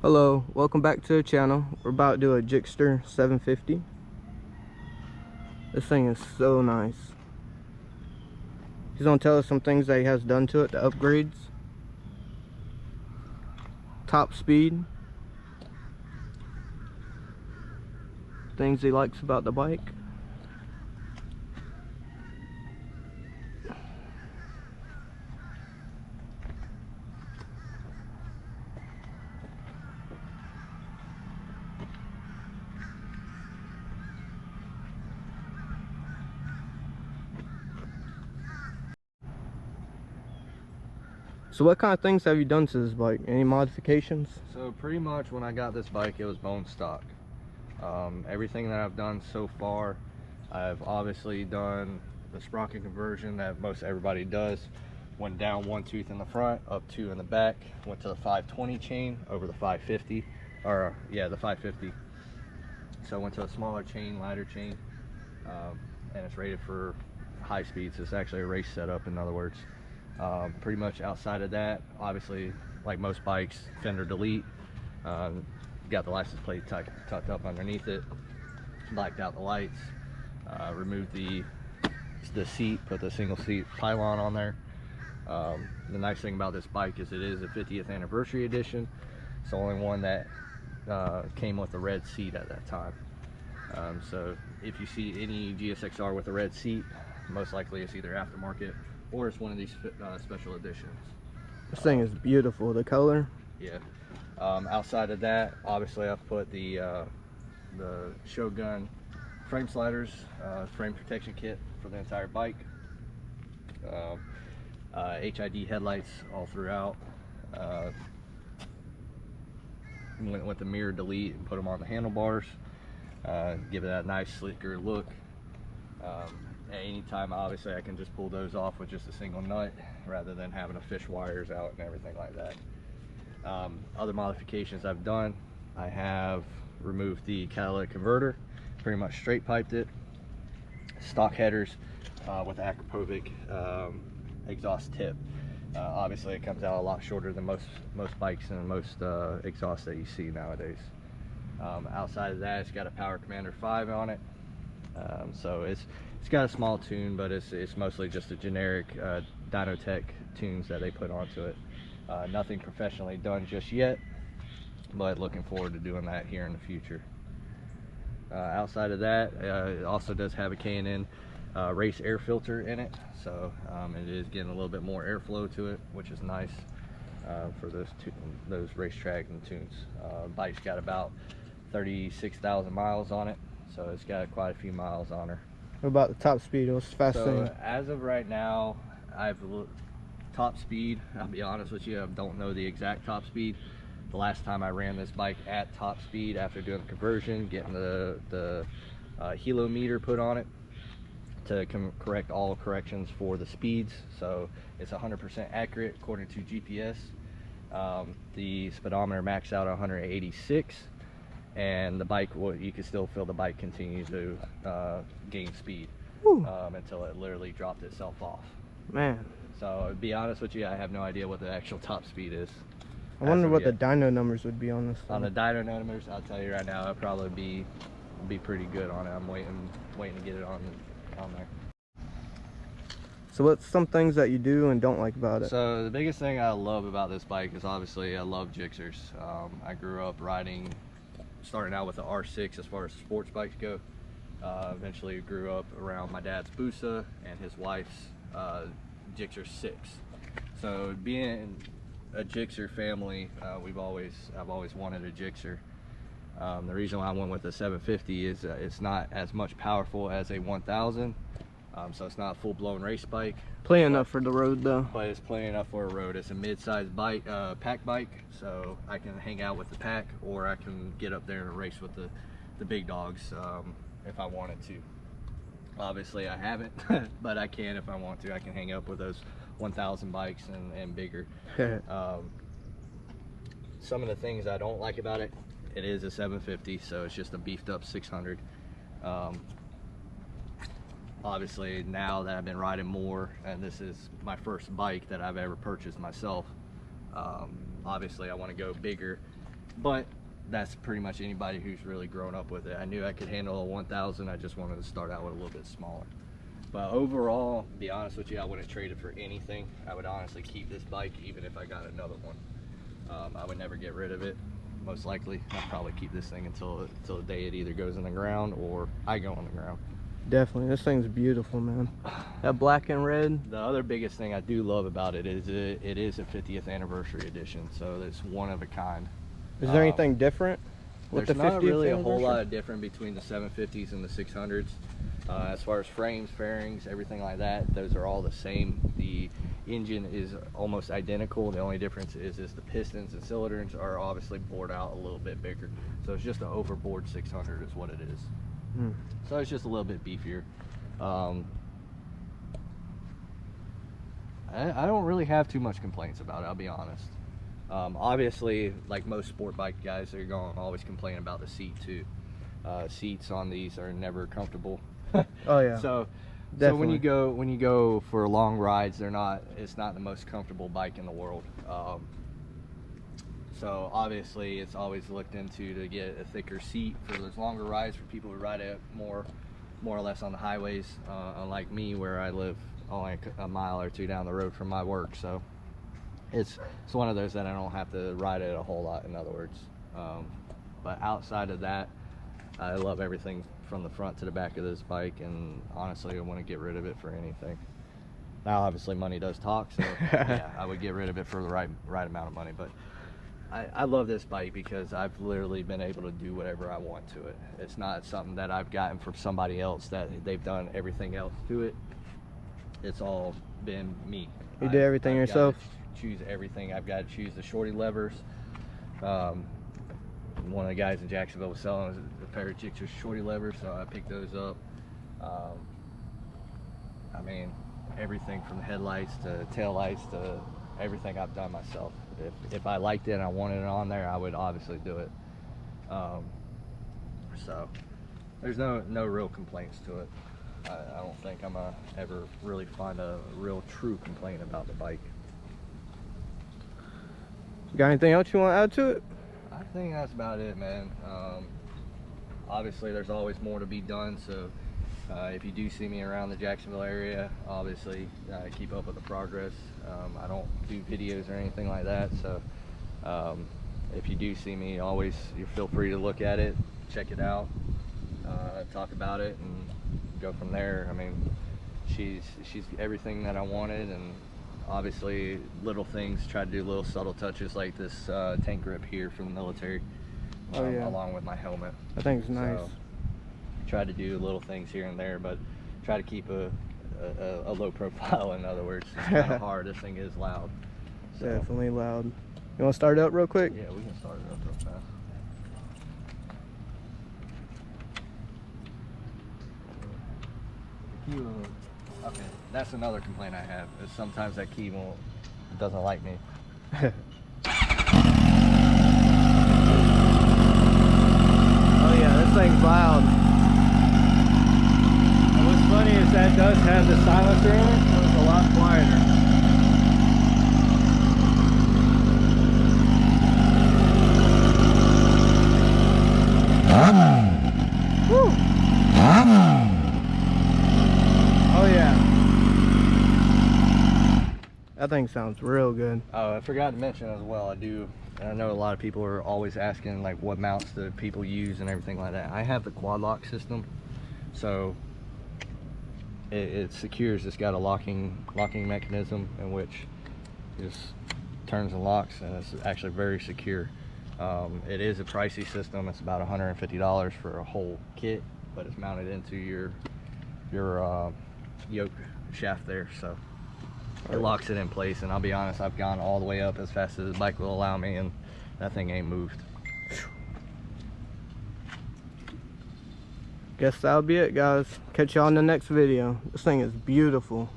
Hello, welcome back to the channel. We're about to do a GSXR 750. This thing is so nice. He's gonna tell us some things that he has done to it, the upgrades, top speed, things he likes about the bike. So what kind of things have you done to this bike? Any modifications? So pretty much when I got this bike, it was bone stock. Everything that I've done so far, I've obviously done the sprocket conversion that most everybody does. Went down one tooth in the front, up two in the back, went to the 520 chain over the 550, or yeah, the 550. So I went to a smaller chain, lighter chain, and it's rated for high speeds. It's actually a race setup, in other words. Pretty much outside of that, obviously, like most bikes, fender delete. Got the license plate tucked up underneath it, blacked out the lights, removed the seat, put the single seat pylon on there. The nice thing about this bike is it is a 50th anniversary edition. It's the only one that came with a red seat at that time. So if you see any GSXR with a red seat, most likely it's either aftermarket or it's one of these special editions. This thing is beautiful, the color. Yeah. Outside of that, obviously I've put the Shogun frame sliders, frame protection kit for the entire bike. HID headlights all throughout. Went with the mirror delete and put them on the handlebars. Give it that nice slicker look. At any time, obviously, I can just pull those off with just a single nut rather than having to fish wires out and everything like that. Other modifications I've done, I have removed the catalytic converter, pretty much straight piped it, stock headers with Akrapovic exhaust tip. Obviously, it comes out a lot shorter than most bikes and most exhausts that you see nowadays. Outside of that, it's got a Power Commander 5 on it. So it's got a small tune, but it's mostly just a generic Dynotech tunes that they put onto it. Nothing professionally done just yet, but looking forward to doing that here in the future. Outside of that, it also does have a K&N race air filter in it, so it is getting a little bit more airflow to it, which is nice for those racetrack and tunes. Bike's got about 36,000 miles on it, so it's got quite a few miles on her. What about the top speed? What's the fastest thing? As of right now, top speed, I'll be honest with you, I don't know the exact top speed. The last time I ran this bike at top speed after doing the conversion, getting the helo meter put on it to correct all corrections for the speeds, so it's 100% accurate according to GPS. The speedometer maxed out at 186, and the bike, you can still feel the bike continue to gain speed until it literally dropped itself off. Man. So to be honest with you, I have no idea what the actual top speed is. I wonder what the dyno numbers would be on this thing. On the dyno numbers, I'll tell you right now, it'll probably be pretty good on it. I'm waiting to get it on there. So what's some things that you do and don't like about it? So the biggest thing I love about this bike is obviously I love GSXRs. I grew up starting out with the R6 as far as sports bikes go. Eventually grew up around my dad's Busa and his wife's GSXR 6. So being a GSXR family, I've always wanted a GSXR. The reason why I went with the 750 is it's not as much powerful as a 1000, so it's not a full-blown race bike. Plenty enough for the road though. But it's plenty enough for a road. It's a mid-sized bike, pack bike, so I can hang out with the pack, or I can get up there and race with the big dogs if I wanted to. Obviously I haven't, but I can if I want to. I can hang up with those 1000 bikes and bigger. Some of the things I don't like about it, it is a 750, so it's just a beefed up 600. Obviously now that I've been riding more, and this is my first bike that I've ever purchased myself, obviously I want to go bigger but that's pretty much anybody who's really grown up with it. I knew I could handle a 1000. I just wanted to start out with a little bit smaller. But overall, to be honest with you, I wouldn't trade it for anything. I would honestly keep this bike even if I got another one. I would never get rid of it. Most likely, I'd probably keep this thing until the day it either goes in the ground or I go on the ground. Definitely, this thing's beautiful, man. That black and red. The other biggest thing I do love about it is it is a 50th anniversary edition, so it's one of a kind. Is there anything different with the 50th There's not really a whole anniversary? lot of different between the 750s and the 600s. As far as frames, fairings, everything like that, those are all the same. The engine is almost identical. The only difference is the pistons and cylinders are obviously bored out a little bit bigger. So it's just an overboard 600 is what it is. So it's just a little bit beefier. I don't really have too much complaints about it, I'll be honest. Obviously, like most sport bike guys, they're going to always complain about the seat too. Seats on these are never comfortable. Oh yeah. So Definitely. when you go for long rides, it's not the most comfortable bike in the world. So obviously it's always looked into to get a thicker seat for those longer rides for people who ride it more or less on the highways, unlike me where I live only a mile or two down the road from my work. So it's one of those that I don't have to ride it a whole lot, in other words. But outside of that, I love everything from the front to the back of this bike, and honestly I wouldn't get rid of it for anything. Now obviously money does talk, so yeah, I would get rid of it for the right amount of money, but I love this bike because I've literally been able to do whatever I want to it. It's not something that I've gotten from somebody else that they've done everything else to it. It's all been me. You did everything I've yourself? got to choose everything. I've got to choose the shorty levers. One of the guys in Jacksonville was selling a pair of Gixxer shorty levers, so I picked those up. I mean, everything from the headlights to tail lights to everything I've done myself. If I liked it and I wanted it on there, I would obviously do it. So there's no real complaints to it. I don't think I'm gonna ever really find a real true complaint about the bike. Got anything else you want to add to it? I think that's about it, man. Obviously there's always more to be done, so if you do see me around the Jacksonville area, obviously keep up with the progress. I don't do videos or anything like that, so if you do see me, always you feel free to look at it, check it out, talk about it, and go from there. I mean, she's everything that I wanted, and obviously little things, try to do little subtle touches like this tank grip here from the military, along with my helmet. I think it's nice. So, try to do little things here and there, but try to keep a low profile, in other words. It's kind of hard. This thing is loud. So. Definitely loud. You want to start it up real quick? Yeah, we can start it up real fast. Okay, that's another complaint I have, is sometimes that key doesn't like me. Oh yeah, this thing's loud. And what's funny is that does have the silencer in it, so it's a lot quieter. Woo. Oh yeah. That thing sounds real good. Oh, I forgot to mention as well, I know a lot of people are always asking like what mounts do people use and everything like that. I have the quad lock system, so it secures. It's got a locking mechanism in which just turns and locks, and it's actually very secure. It is a pricey system. It's about $150 for a whole kit, but it's mounted into your yoke shaft there, so it locks it in place. And I'll be honest, I've gone all the way up as fast as the bike will allow me, and that thing ain't moved. Guess that'll be it, guys. Catch y'all in the next video. This thing is beautiful.